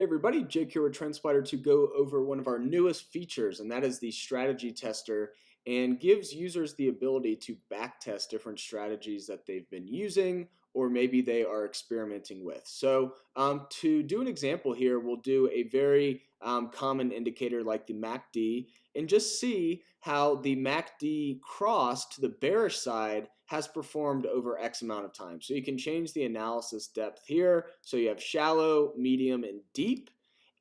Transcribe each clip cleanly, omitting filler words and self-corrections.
Hey everybody, Jake here with TrendSpider to go over one of our newest features, and that is the strategy tester, and gives users the ability to backtest different strategies that they've been using or maybe they are experimenting with. So to do an example here, we'll do a very common indicator like the MACD and just see how the MACD cross to the bearish side has performed over X amount of time. So you can change the analysis depth here. So you have shallow, medium, and deep.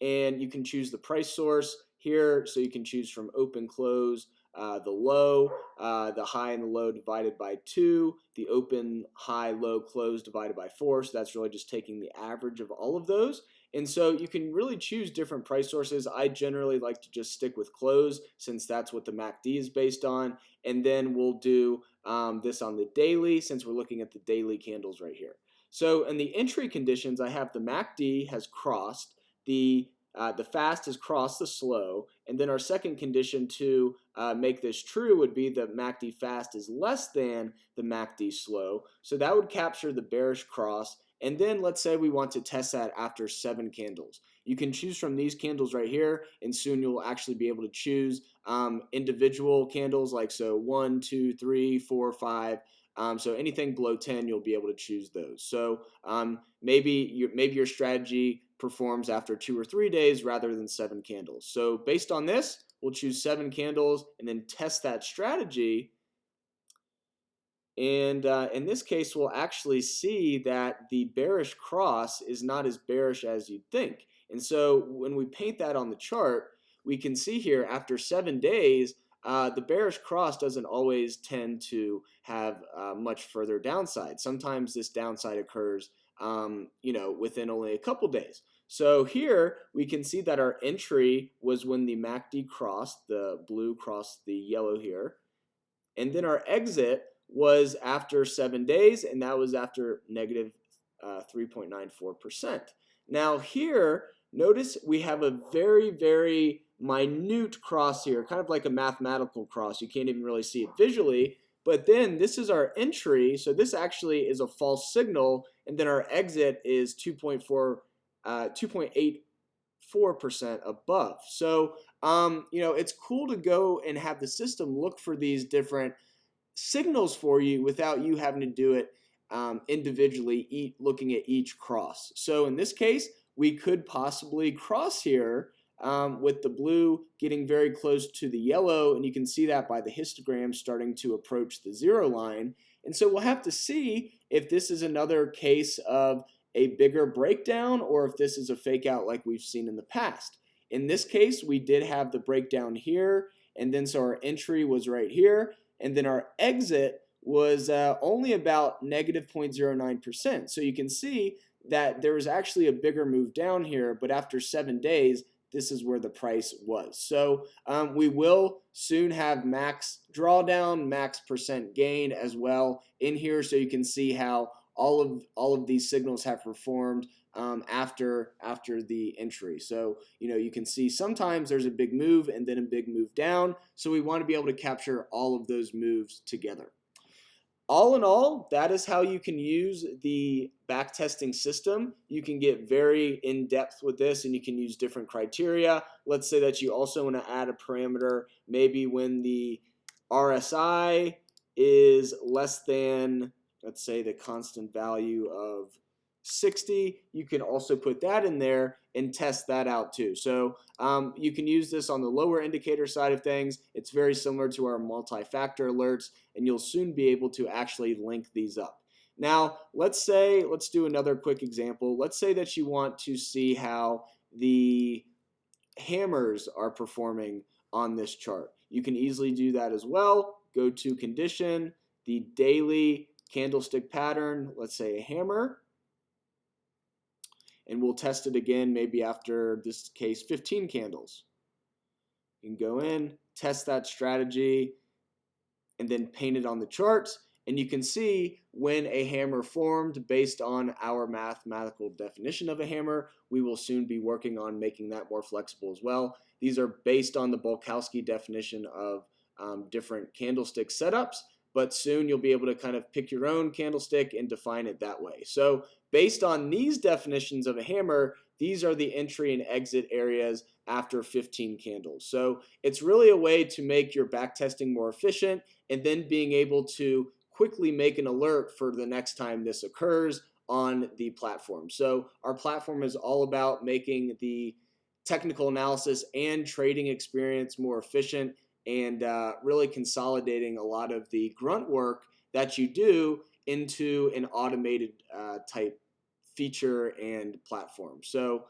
And you can choose the price source here. So you can choose from open, close, the low, the high and the low divided by 2, the open, high, low, close divided by 4. So that's really just taking the average of all of those. And so you can really choose different price sources. I generally like to just stick with close since that's what the MACD is based on. And then we'll do this on the daily since we're looking at the daily candles right here. So in the entry conditions, I have the MACD has crossed, the fast has crossed the slow, and then our second condition to make this true would be the MACD fast is less than the MACD slow. So that would capture the bearish cross. And then let's say we want to test that after 7 candles. You can choose from these candles right here, and soon you'll actually be able to choose individual candles like so 1, 2, 3, 4, 5. So anything below 10, you'll be able to choose those. So maybe your strategy performs after 2 or 3 days rather than 7 candles. So based on this, we'll choose 7 candles and then test that strategy. And in this case, we'll actually see that the bearish cross is not as bearish as you'd think. And so when we paint that on the chart, we can see here after 7 days, the bearish cross doesn't always tend to have much further downside. Sometimes this downside occurs, within only a couple days. So here we can see that our entry was when the MACD crossed, the blue crossed the yellow here, and then our exit was after 7 days, and that was after negative 3.94%. Now here, notice we have a very, very minute cross here, kind of like a mathematical cross. You can't even really see it visually, but then this is our entry, so this actually is a false signal, and then our exit is 2.84% above. So, it's cool to go and have the system look for these different signals for you without you having to do it individually, looking at each cross. So in this case, we could possibly cross here with the blue getting very close to the yellow, and you can see that by the histogram starting to approach the 0 line. And so we'll have to see if this is another case of a bigger breakdown or if this is a fake out like we've seen in the past. In this case, we did have the breakdown here, and then so our entry was right here, and then our exit was only about negative 0.09%. So you can see that there was actually a bigger move down here, but after 7 days, this is where the price was. So we will soon have max drawdown, max percent gain as well in here, so you can see how all of these signals have performed after the entry. So you can see sometimes there's a big move and then a big move down. So we want to be able to capture all of those moves together. All in all, that is how you can use the backtesting system. You can get very in-depth with this, and you can use different criteria. Let's say that you also want to add a parameter, maybe when the RSI is less than, let's say, the constant value of 60, you can also put that in there and test that out too. So you can use this on the lower indicator side of things. It's very similar to our multi-factor alerts, and you'll soon be able to actually link these up. Now, let's do another quick example. Let's say that you want to see how the hammers are performing on this chart. You can easily do that as well. Go to condition, the daily candlestick pattern, let's say a hammer, and we'll test it again maybe after this case 15 candles. You can go in, test that strategy, and then paint it on the charts, and you can see when a hammer formed based on our mathematical definition of a hammer. We will soon be working on making that more flexible as well. These are based on the Bulkowski definition of different candlestick setups, but soon you'll be able to kind of pick your own candlestick and define it that way. So based on these definitions of a hammer, these are the entry and exit areas after 15 candles. So it's really a way to make your backtesting more efficient, and then being able to quickly make an alert for the next time this occurs on the platform. So our platform is all about making the technical analysis and trading experience more efficient, and really consolidating a lot of the grunt work that you do into an automated type feature and platform. So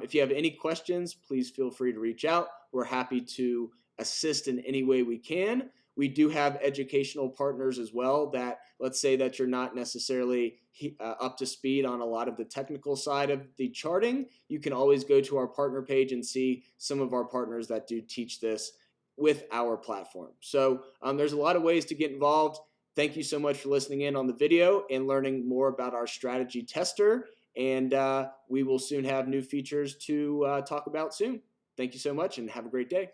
if you have any questions, please feel free to reach out. We're happy to assist in any way we can. We do have educational partners as well that, let's say that you're not necessarily up to speed on a lot of the technical side of the charting. You can always go to our partner page and see some of our partners that do teach this with our platform. So there's a lot of ways to get involved. Thank you so much for listening in on the video and learning more about our strategy tester. And we will soon have new features to talk about soon. Thank you so much and have a great day.